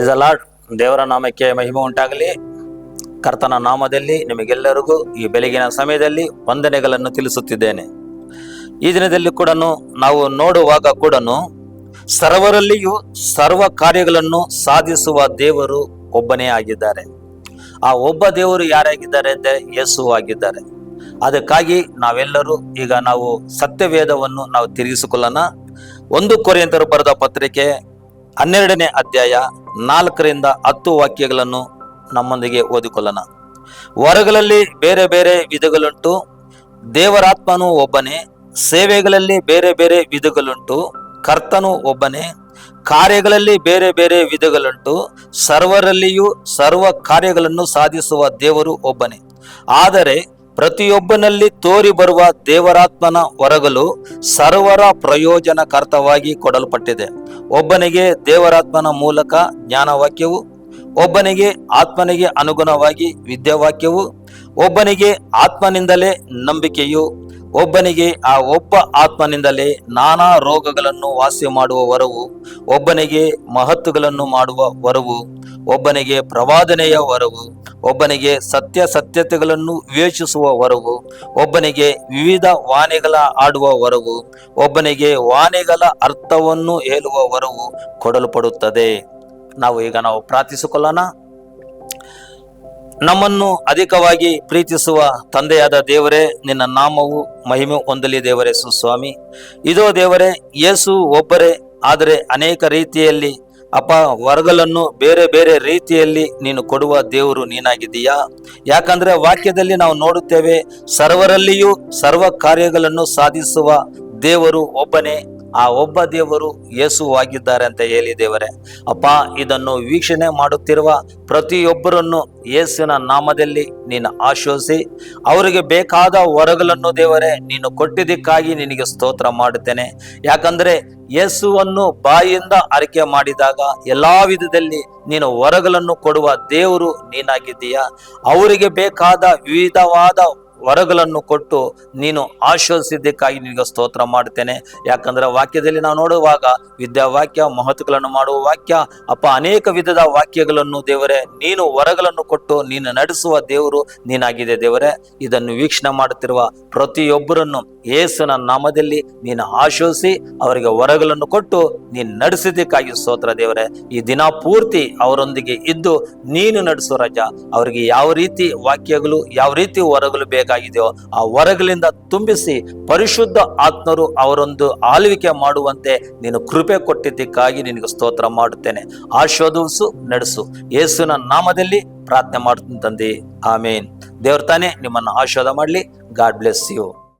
Praise the lord. ದೇವರ ನಾಮಕ್ಕೆ ಮಹಿಮೆ ಉಂಟಾಗಲಿ. ಕರ್ತನ ನಾಮದಲ್ಲಿ ನಿಮಗೆಲ್ಲರಿಗೂ ಈ ಬೆಳಗಿನ ಸಮಯದಲ್ಲಿ ವಂದನೆಗಳನ್ನು ತಿಳಿಸುತ್ತಿದ್ದೇನೆ. ಈ ದಿನದಲ್ಲಿ ಕೂಡ ನಾವು ನೋಡುವಾಗ ಕೂಡ ಸರ್ವರಲ್ಲಿಯೂ ಸರ್ವ ಕಾರ್ಯಗಳನ್ನು ಸಾಧಿಸುವ ದೇವರು ಒಬ್ಬನೇ ಆಗಿದ್ದಾರೆ. ಆ ಒಬ್ಬ ದೇವರು ಯಾರಾಗಿದ್ದಾರೆ ಅಂದರೆ ಯೇಸು ಆಗಿದ್ದಾರೆ. ಅದಕ್ಕಾಗಿ ನಾವೆಲ್ಲರೂ ಈಗ ನಾವು ಸತ್ಯವೇದವನ್ನು ನಾವು ತಿರುಗಿಸಿಕೊಳ್ಳೋಣ. 1 ಕೊರಿಂಥರು ಬರೆದ ಪತ್ರಿಕೆ 12ನೇ ಅಧ್ಯಾಯ 4ರಿಂದ 10 ವಾಕ್ಯಗಳನ್ನು ನಮ್ಮೊಂದಿಗೆ ಓದಿಕೊಳ್ಳೋಣ. ವರಗಳಲ್ಲಿ ಬೇರೆ ಬೇರೆ ವಿಧಗಳುಂಟು, ದೇವರಾತ್ಮನು ಒಬ್ಬನೇ. ಸೇವೆಗಳಲ್ಲಿ ಬೇರೆ ಬೇರೆ ವಿಧಗಳುಂಟು, ಕರ್ತನು ಒಬ್ಬನೇ. ಕಾರ್ಯಗಳಲ್ಲಿ ಬೇರೆ ಬೇರೆ ವಿಧಗಳುಂಟು, ಸರ್ವರಲ್ಲಿಯೂ ಸರ್ವ ಕಾರ್ಯಗಳನ್ನು ಸಾಧಿಸುವ ದೇವರು ಒಬ್ಬನೇ. ಆದರೆ ಪ್ರತಿಯೊಬ್ಬನಲ್ಲಿ ತೋರಿ ಬರುವ ದೇವರಾತ್ಮನ ವರಗಳು ಸರ್ವರ ಪ್ರಯೋಜನಕಾರ್ಥವಾಗಿ ಕೊಡಲ್ಪಟ್ಟಿದೆ. ಒಬ್ಬನಿಗೆ ದೇವರಾತ್ಮನ ಮೂಲಕ ಜ್ಞಾನವಾಕ್ಯವು, ಒಬ್ಬನಿಗೆ ಆತ್ಮನಿಗೆ ಅನುಗುಣವಾಗಿ ವಿದ್ಯಾವಾಕ್ಯವು, ಒಬ್ಬನಿಗೆ ಆತ್ಮನಿಂದಲೇ ನಂಬಿಕೆಯು, ಒಬ್ಬನಿಗೆ ಆ ಒಬ್ಬ ಆತ್ಮನಿಂದಲೇ ನಾನಾ ರೋಗಗಳನ್ನು ವಾಸಿ ಮಾಡುವ ವರವು, ಒಬ್ಬನಿಗೆ ಮಹತ್ತುಗಳನ್ನು ಮಾಡುವ ವರವು, ಒಬ್ಬನಿಗೆ ಪ್ರವಾದನೆಯ ವರವು, ಒಬ್ಬನಿಗೆ ಸತ್ಯತೆಗಳನ್ನು ವಿವೇಚಿಸುವ ವರವು, ಒಬ್ಬನಿಗೆ ವಿವಿಧ ವಾಣಿಗಳ ಆಡುವ ವರವು, ಒಬ್ಬನಿಗೆ ವಾಣಿಗಳ ಅರ್ಥವನ್ನು ಹೇಳುವ ವರವು ಕೊಡಲ್ಪಡುತ್ತದೆ. ನಾವು ಪ್ರಾರ್ಥಿಸಿಕೊಳ್ಳೋಣ. ನಮ್ಮನ್ನು ಅಧಿಕವಾಗಿ ಪ್ರೀತಿಸುವ ತಂದೆಯಾದ ದೇವರೇ, ನಿನ್ನ ನಾಮವು ಮಹಿಮೆ ಹೊಂದಲಿ ದೇವರೇ. ಸುಸ್ವಾಮಿ, ಇದೋ ದೇವರೇ, ಯೇಸು ಒಬ್ಬರೇ, ಆದರೆ ಅನೇಕ ರೀತಿಯಲ್ಲಿ ವರಗಳನ್ನು ಬೇರೆ ಬೇರೆ ರೀತಿಯಲ್ಲಿ ನೀನು ಕೊಡುವ ದೇವರು ನೀನಾಗಿದ್ದೀಯಾ. ಯಾಕಂದ್ರೆ ವಾಕ್ಯದಲ್ಲಿ ನಾವು ನೋಡುತ್ತೇವೆ, ಸರ್ವರಲ್ಲಿಯೂ ಸರ್ವ ಕಾರ್ಯಗಳನ್ನು ಸಾಧಿಸುವ ದೇವರು ಒಬ್ಬನೇ. ಆ ಒಬ್ಬ ದೇವರು ಯೇಸುವಾಗಿದ್ದಾರೆ ಅಂತ ಹೇಳಿ ದೇವರೇ. ಇದನ್ನು ವೀಕ್ಷಣೆ ಮಾಡುತ್ತಿರುವ ಪ್ರತಿಯೊಬ್ಬರನ್ನು ಯೇಸುವಿನ ನಾಮದಲ್ಲಿ ನೀನು ಆಶ್ವಾಸಿ ಅವರಿಗೆ ಬೇಕಾದ ವರಗಳನ್ನು ದೇವರೇ ನೀನು ಕೊಟ್ಟಿದ್ದಕ್ಕಾಗಿ ನಿನಗೆ ಸ್ತೋತ್ರ ಮಾಡುತ್ತೇನೆ. ಯಾಕಂದ್ರೆ ಯೇಸುವನ್ನು ಬಾಯಿಯಿಂದ ಆರಿಕೆ ಮಾಡಿದಾಗ ಎಲ್ಲಾ ವಿಧದಲ್ಲಿ ನೀನು ವರಗಳನ್ನು ಕೊಡುವ ದೇವರು ನೀನಾಗಿದ್ದೀಯಾ. ಅವರಿಗೆ ಬೇಕಾದ ವಿವಿಧವಾದ ವರಗಳನ್ನು ಕೊಟ್ಟು ನೀನು ಆಶ್ವಾಸಿದ್ದಕ್ಕಾಗಿ ನಿನಗೆ ಸ್ತೋತ್ರ ಮಾಡುತ್ತೇನೆ. ಯಾಕಂದ್ರೆ ವಾಕ್ಯದಲ್ಲಿ ನಾವು ನೋಡುವಾಗ ವಿದ್ಯಾವಾಕ್ಯ, ಮಹತ್ವಗಳನ್ನು ಮಾಡುವ ವಾಕ್ಯ, ಅನೇಕ ವಿಧದ ವಾಕ್ಯಗಳನ್ನು ದೇವರೇ ನೀನು ವರಗಳನ್ನು ಕೊಟ್ಟು ನೀನು ನಡೆಸುವ ದೇವರು ನೀನಾಗಿದೆ ದೇವರೇ. ಇದನ್ನು ವೀಕ್ಷಣೆ ಮಾಡುತ್ತಿರುವ ಪ್ರತಿಯೊಬ್ಬರನ್ನು ಯೇಸುವಿನ ನಾಮದಲ್ಲಿ ನೀನು ಆಶ್ವಾಸಿ ಅವರಿಗೆ ವರಗಳನ್ನು ಕೊಟ್ಟು ನೀನು ನಡೆಸಿದ್ದಕ್ಕಾಗಿ ಸ್ತೋತ್ರ ದೇವರೇ. ಈ ದಿನ ಪೂರ್ತಿ ಅವರೊಂದಿಗೆ ಇದ್ದು ನೀನು ನಡೆಸೋ ರಾಜ. ಅವರಿಗೆ ಯಾವ ರೀತಿ ವಾಕ್ಯಗಳು, ಯಾವ ರೀತಿ ವರಗಳು ಬೇಕಾಗಿದೆಯೋ ಆ ವರಗಳಿಂದ ತುಂಬಿಸಿ ಪರಿಶುದ್ಧ ಆತ್ಮರು ಅವರೊಂದು ಆಳ್ವಿಕೆ ಮಾಡುವಂತೆ ನೀನು ಕೃಪೆ ಕೊಟ್ಟಿದ್ದಕ್ಕಾಗಿ ನಿನಗೆ ಸ್ತೋತ್ರ ಮಾಡುತ್ತೇನೆ. ಆಶೀರ್ವದಿಸು, ನಡೆಸು. ಯೇಸುವಿನ ನಾಮದಲ್ಲಿ ಪ್ರಾರ್ಥನೆ ಮಾಡುತ್ತೇನೆ ತಂದೆ, ಆಮೇನ್. ದೇವ್ರ ತಾನೇ ನಿಮ್ಮನ್ನು ಆಶೀರ್ವಾದ ಮಾಡಲಿ. God bless you.